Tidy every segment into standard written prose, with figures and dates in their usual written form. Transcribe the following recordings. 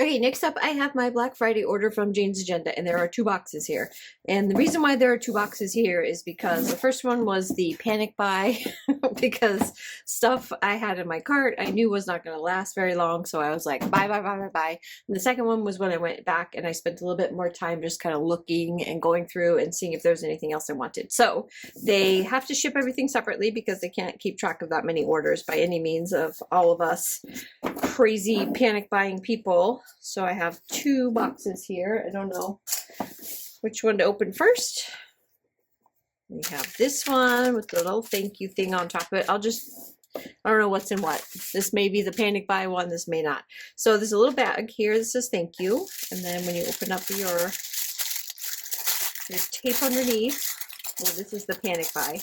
Okay, next up I have my Black Friday order from Jane's Agenda, and there are 2 boxes here. And the reason why there are 2 boxes here is because the first one was the panic buy because stuff I had in my cart I knew was not going to last very long, so I was like buy, buy, buy, buy, buy. And the second one was when I went back and I spent a little bit more time just kind of looking and going through and seeing if there's anything else I wanted. So they have to ship everything separately because they can't keep track of that many orders by any means of all of us crazy panic buying people. So I have 2 boxes here. I don't know which one to open first. We have this one with the little thank you thing on top of it. I don't know what's in what. This may be the panic buy one, this may not. So there's a little bag here that says thank you. And then when you open up your tape underneath, well, this is the panic buy.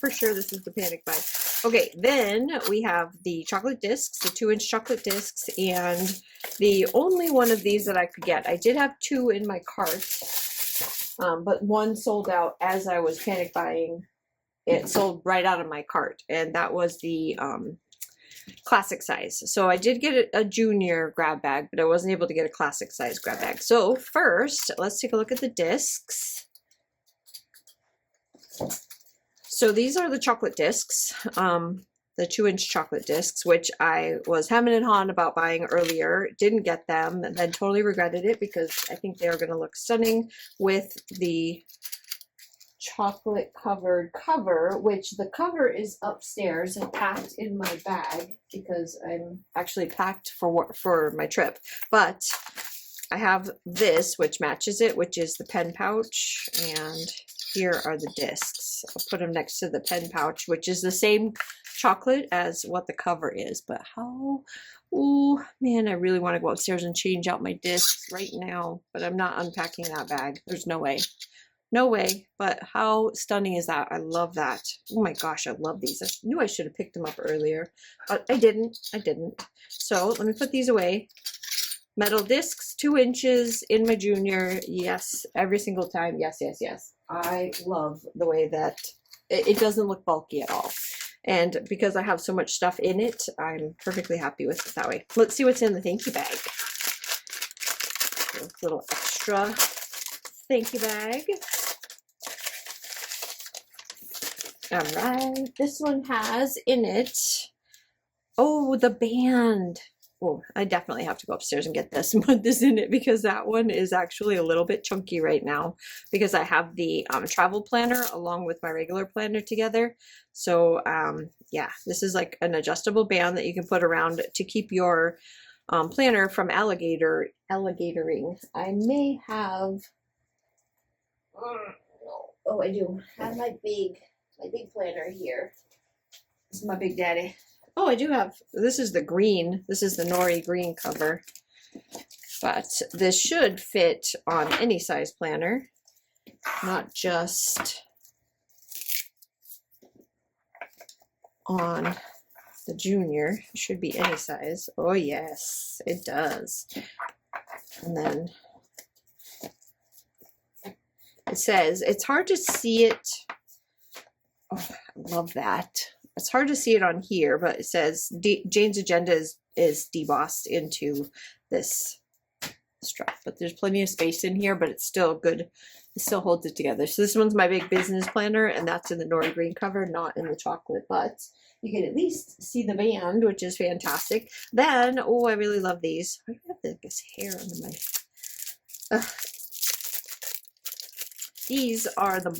For sure this is the panic buy. Okay, then we have the chocolate discs, the 2-inch chocolate discs, and the only one of these that I could get. I did have 2 in my cart, but one sold out as I was panic buying. It sold right out of my cart, and that was the classic size. So I did get a junior grab bag, but I wasn't able to get a classic size grab bag. So first, let's take a look at the discs. So these are the chocolate discs, the 2-inch chocolate discs, which I was hemming and hawing about buying earlier. Didn't get them, and then totally regretted it because I think they're going to look stunning with the chocolate covered cover, which the cover is upstairs and packed in my bag because I'm actually packed for my trip. But I have this, which matches it, which is the pen pouch, and here are the discs. I'll put them next to the pen pouch, which is the same chocolate as what the cover is. But how, oh man, I really want to go upstairs and change out my discs right now, but I'm not unpacking that bag. There's no way. No way. But how stunning is that? I love that. Oh my gosh, I love these. I knew I should have picked them up earlier, but I didn't. So let me put these away. Metal discs, 2 inches in my junior. Yes, every single time. Yes, yes, yes. I love the way that it doesn't look bulky at all. And because I have so much stuff in it, I'm perfectly happy with it that way. Let's see what's in the thank you bag. A little extra thank you bag. All right, this one has in it, oh, the band. Oh, I definitely have to go upstairs and get this and put this in it because that one is actually a little bit chunky right now because I have the travel planner along with my regular planner together. So yeah, this is like an adjustable band that you can put around to keep your planner from alligatoring. I may have, oh, I do have my big planner here. This is my big daddy. Oh, I do have, this is the green. This is the nori green cover. But this should fit on any size planner, not just on the junior. It should be any size. Oh yes, it does. And then it says, it's hard to see it. Oh, I love that. It's hard to see it on here, but it says Jane's Agenda is debossed into this strap. But there's plenty of space in here, but it's still good. It still holds it together. So this one's my big business planner, and that's in the nori green cover, not in the chocolate. But you can at least see the band, which is fantastic. Then, oh, I really love these. I have this hair under my... These are the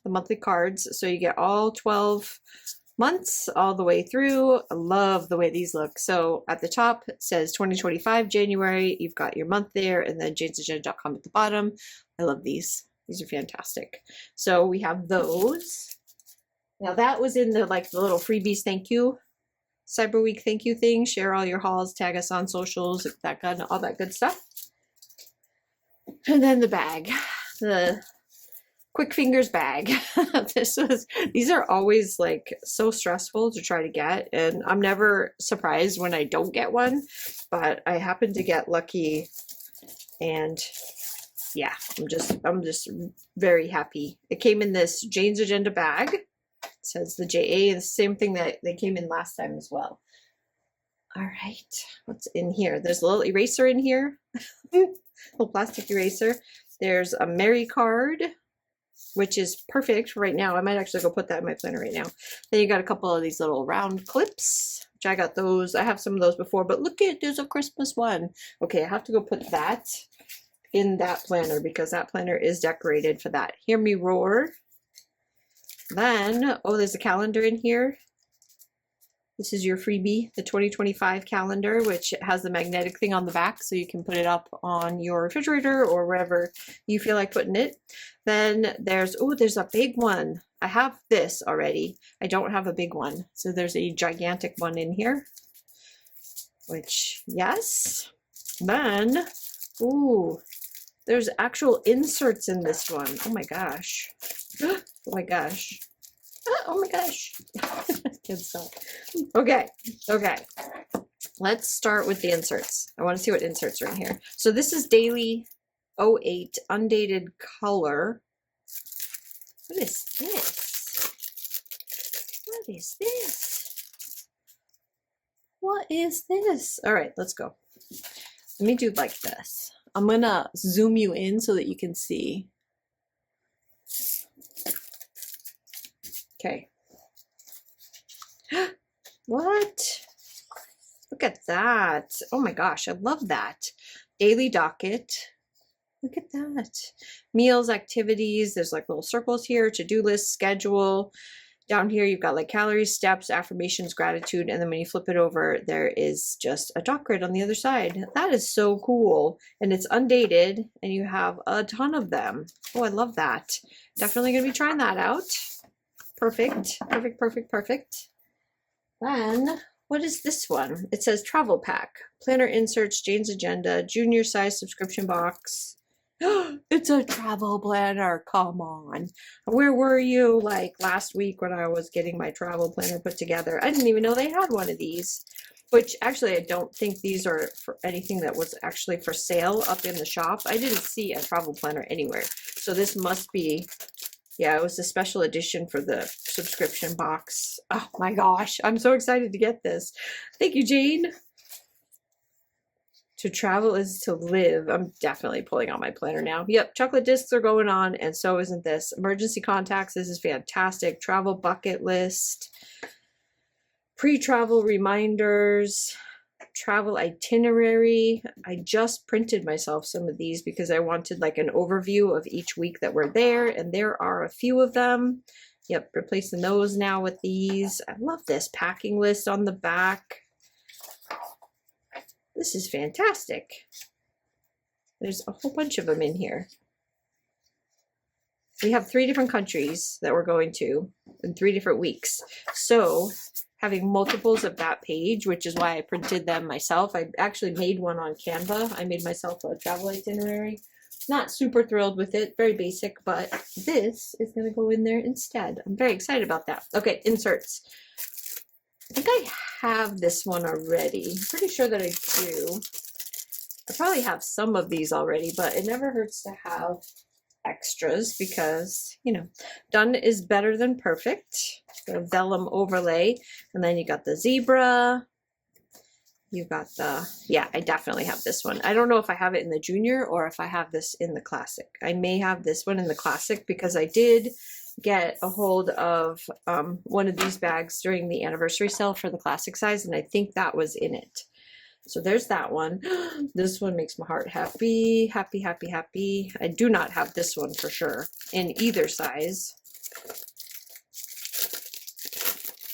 monthly cards. So you get all 12 months all the way through. I love the way these look. So at the top it says 2025 January. You've got your month there, and then janesagenda.com at the bottom. I love these. These are fantastic. So we have those. Now that was in the the little freebies thank you, Cyber Week thank you thing. Share all your hauls, tag us on socials, all that good stuff. And then the bag, the Quick Fingers bag. These are always like so stressful to try to get, and I'm never surprised when I don't get one, but I happen to get lucky, and yeah, I'm just very happy. It came in this Jane's Agenda bag. It says the JA, the same thing that they came in last time as well. All right, what's in here? There's a little eraser in here, little plastic eraser. There's a Mary card, which is perfect for right now. I might actually go put that in my planner right now. Then you got a couple of these little round clips, which I got those. I have some of those before, but look at, there's a Christmas one. Okay, I have to go put that in that planner because that planner is decorated for that. Hear me roar. Then, oh, there's a calendar in here. This is your freebie, the 2025 calendar, which has the magnetic thing on the back, so you can put it up on your refrigerator or wherever you feel like putting it. Then there's, oh, there's a big one. I have this already. I don't have a big one. So there's a gigantic one in here, which, yes. Then, ooh, there's actual inserts in this one. Oh my gosh. Oh my gosh. Oh my gosh. Good stuff. Okay. Let's start with the inserts. I want to see what inserts are in here. So this is Daily 08 undated color. What is this? What is this? What is this? All right, let's go. Let me do like this. I'm gonna zoom you in so that you can see. Okay. What? Look at that. Oh my gosh, I love that. Daily docket. Look at that. Meals, activities. There's like little circles here. To-do list, schedule. Down here, you've got like calories, steps, affirmations, gratitude. And then when you flip it over, there is just a dot grid on the other side. That is so cool. And it's undated and you have a ton of them. Oh, I love that. Definitely going to be trying that out. Perfect. Then, what is this one? It says travel pack, planner inserts, Jane's agenda, junior size subscription box. It's a travel planner. Come on. Where were you like last week when I was getting my travel planner put together? I didn't even know they had one of these, which actually I don't think these are for anything that was actually for sale up in the shop. I didn't see a travel planner anywhere. So this must be, yeah, it was a special edition for the subscription box. Oh my gosh, I'm so excited to get this. Thank you, Jane. To travel is to live. I'm definitely pulling out my planner now. Yep, chocolate discs are going on, and so isn't this. Emergency contacts, this is fantastic. Travel bucket list. Pre-travel reminders. Travel itinerary. I just printed myself some of these because I wanted like an overview of each week that we're there, and there are a few of them. Yep, replacing those now with these. I love this packing list on the back. This is fantastic. There's a whole bunch of them in here. We have 3 different countries that we're going to in 3 different weeks. So having multiples of that page, which is why I printed them myself. I actually made one on Canva. I made myself a travel itinerary. Not super thrilled with it, very basic, but this is going to go in there instead. I'm very excited about that. Okay, inserts. I think I have this one already. I'm pretty sure that I do. I probably have some of these already, but it never hurts to have extras because, you know, done is better than perfect. So vellum overlay, and then you got the zebra. You got the, yeah, I definitely have this one. I don't know if I have it in the junior or if I have this in the classic. I may have this one in the classic because I did get a hold of one of these bags during the anniversary sale for the classic size, and I think that was in it. So there's that one. This one makes my heart happy, happy, happy, happy. I do not have this one for sure in either size.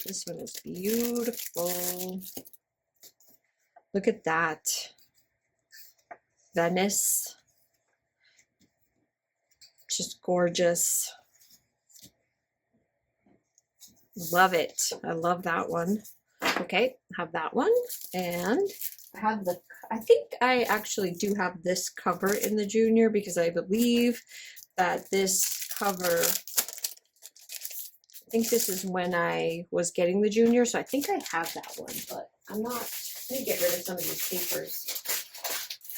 This one is beautiful. Look at that. Venice. Just gorgeous. Love it. I love that one. Okay, have that one. And I have the, I think I actually do have this cover in the junior because I believe that this cover, I think this is when I was getting the junior, so I think I have that one, but I'm not, let me get rid of some of these papers.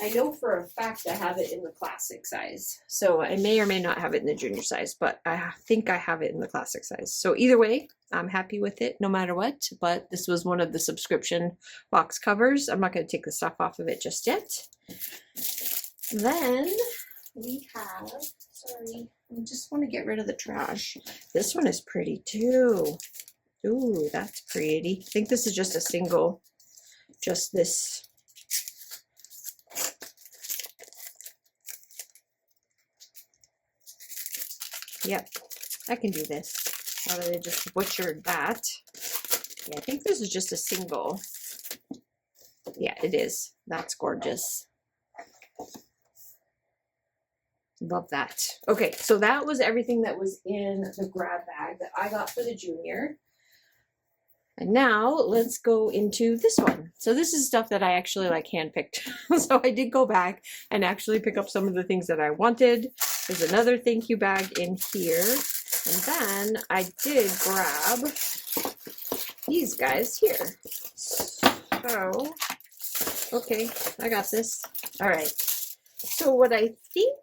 I know for a fact I have it in the classic size. So I may or may not have it in the junior size, but I think I have it in the classic size. So either way, I'm happy with it no matter what. But this was one of the subscription box covers. I'm not going to take the stuff off of it just yet. Then we have, sorry, I just want to get rid of the trash. This one is pretty too. Ooh, that's pretty. I think this is just a single, just this. Yep, I can do this. Now that I just butchered that. Yeah, I think this is just a single. Yeah, it is. That's gorgeous. Love that. Okay, so that was everything that was in the grab bag that I got for the junior. And now let's go into this one. So this is stuff that I actually like handpicked. So I did go back and actually pick up some of the things that I wanted. There's another thank you bag in here. And then I did grab these guys here. So, okay, I got this. All right. So what I think,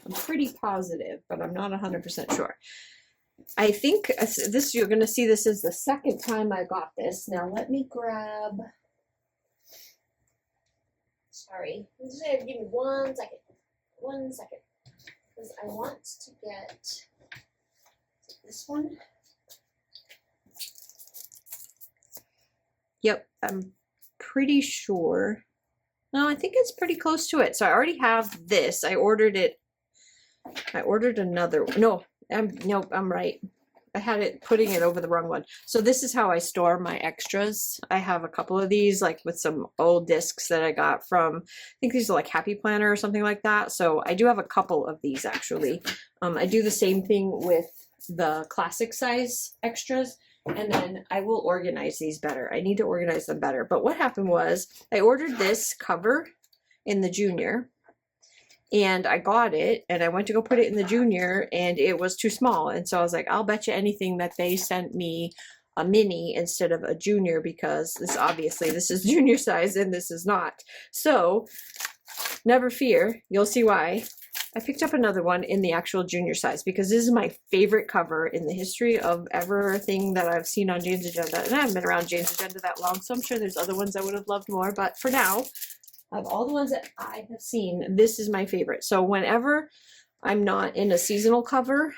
I'm pretty positive, but I'm not 100% sure. I think this, you're going to see this is the second time I got this. Now let me grab, sorry, just give me 1 second. 1 second. Because I want to get this one. Yep, I'm pretty sure. No, I think it's pretty close to it. So I already have this. I ordered it. I ordered another. No, nope, I'm right. I had it putting it over the wrong one. So this is how I store my extras. I have a couple of these, like with some old discs that I got from, I think these are like Happy Planner or something like that. So I do have a couple of these actually. I do the same thing with the classic size extras. And then I will organize these better. I need to organize them better. But what happened was I ordered this cover in the junior. And I got it, and I went to go put it in the junior, and it was too small. And so I was like, I'll bet you anything that they sent me a mini instead of a junior, because this obviously this is junior size and this is not. So never fear, you'll see why. I picked up another one in the actual junior size because this is my favorite cover in the history of everything that I've seen on Jane's Agenda. And I haven't been around Jane's Agenda that long, so I'm sure there's other ones I would have loved more. But for now, of all the ones that I have seen, this is my favorite. So whenever I'm not in a seasonal cover,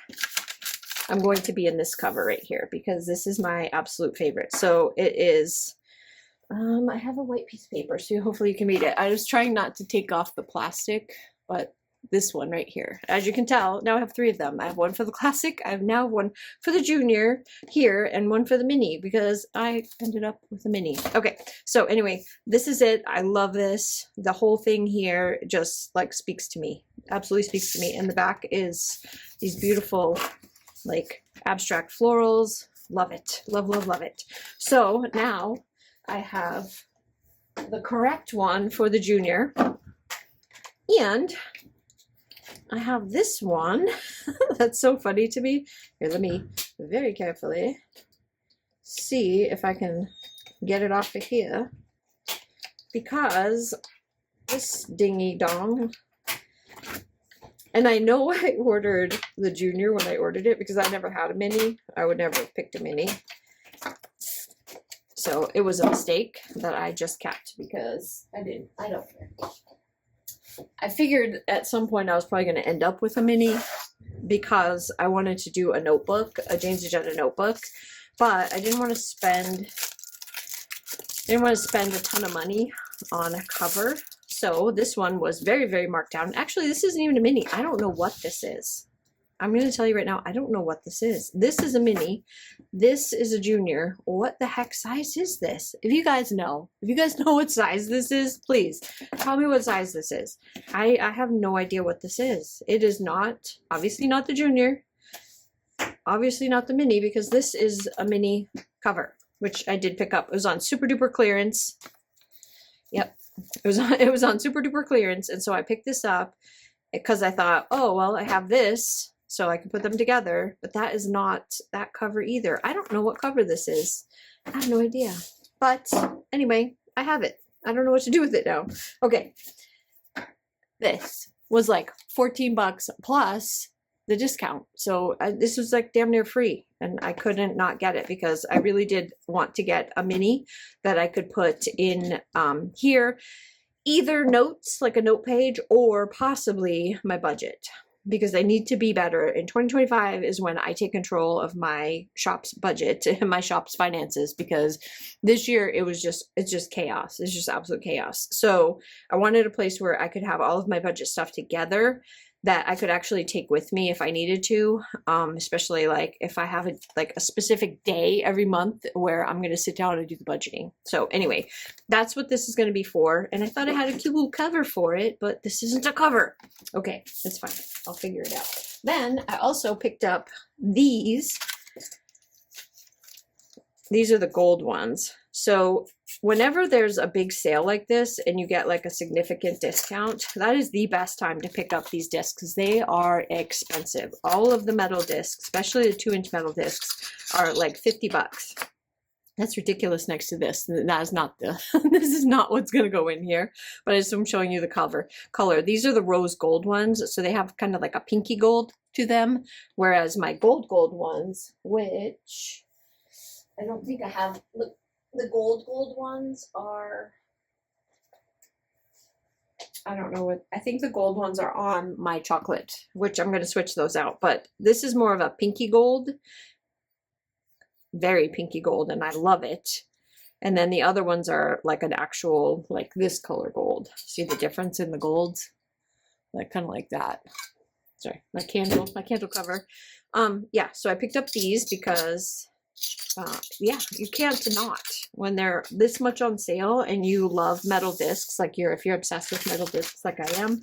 I'm going to be in this cover right here because this is my absolute favorite. So it is, I have a white piece of paper, so hopefully you can read it. I was trying not to take off the plastic, but this one right here. As you can tell, now I have 3 of them. I have one for the classic, I have now one for the junior here, and one for the mini because I ended up with a mini. Okay, so anyway, this is it. I love this. The whole thing here just like speaks to me. Absolutely speaks to me. And the back is these beautiful like abstract florals. Love it. Love, love, love it. So now I have the correct one for the junior. And I have this one that's so funny to me. Here, let me very carefully see if I can get it off of here, because this dingy dong, and I know I ordered the junior when I ordered it because I never had a mini. I would never have picked a mini. So it was a mistake that I just kept because I don't care. I figured at some point I was probably going to end up with a mini because I wanted to do a notebook, a Jane's Agenda notebook, but I didn't want to spend a ton of money on a cover. So this one was very, very marked down. Actually, this isn't even a mini. I don't know what this is. I'm going to tell you right now, I don't know what this is. This is a mini. This is a junior. What the heck size is this? If you guys know what size this is, please tell me what size this is. I have no idea what this is. It is not, obviously not the junior, obviously not the mini, because this is a mini cover, which I did pick up. It was on super duper clearance. Yep, it was on super duper clearance, and so I picked this up because I thought, oh well, I have this, so I can put them together, but that is not that cover either. I don't know what cover this is. I have no idea. But anyway, I have it. I don't know what to do with it now. Okay. This was like 14 bucks plus the discount. So this was like damn near free, and I couldn't not get it because I really did want to get a mini that I could put in here, either notes, like a note page, or possibly my budget, because I need to be better. In 2025 is when I take control of my shop's budget and my shop's finances, because this year it's just chaos. It's just absolute chaos. So I wanted a place where I could have all of my budget stuff together that I could actually take with me if I needed to, especially like if I have a specific day every month where I'm going to sit down and do the budgeting. So anyway, that's what this is going to be for. And I thought I had a cute little cover for it, but this isn't a cover. Okay, that's fine. I'll figure it out. Then I also picked up these. These are the gold ones. So whenever there's a big sale like this and you get like a significant discount, that is the best time to pick up these discs because they are expensive. All of the metal discs, especially the 2-inch metal discs, are like 50 bucks. That's ridiculous next to this. That is not the, this is not what's going to go in here, but I'm showing you the color. These are the rose gold ones. So they have kind of like a pinky gold to them. Whereas my gold ones, which I don't think I have, look, the gold ones are, I don't know what, I think the gold ones are on my chocolate, which I'm going to switch those out. But this is more of a pinky gold, very pinky gold, and I love it. And then the other ones are like an actual, like this color gold. See the difference in the golds? Like kind of like that. Sorry, my candle cover. Yeah, so I picked up these because yeah, you can't not when they're this much on sale and you love metal discs, like if you're obsessed with metal discs like I am.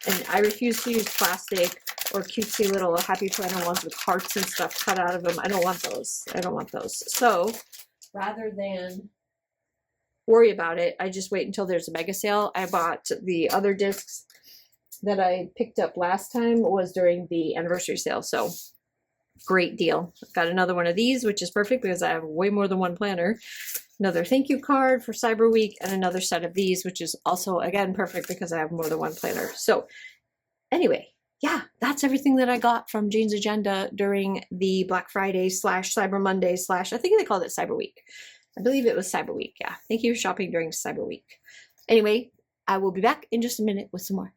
And I refuse to use plastic or cutesy little happy planner ones with hearts and stuff cut out of them. I don't want those. I don't want those. So rather than worry about it, I just wait until there's a mega sale. I bought the other discs that I picked up last time was during the anniversary sale. So great deal. I've got another one of these, which is perfect because I have way more than one planner. Another thank you card for Cyber Week, and another set of these, which is also, again, perfect because I have more than one planner. So anyway, yeah, that's everything that I got from Jane's Agenda during the Black Friday / Cyber Monday / I think they called it Cyber Week. I believe it was Cyber Week. Yeah. Thank you for shopping during Cyber Week. Anyway, I will be back in just a minute with some more.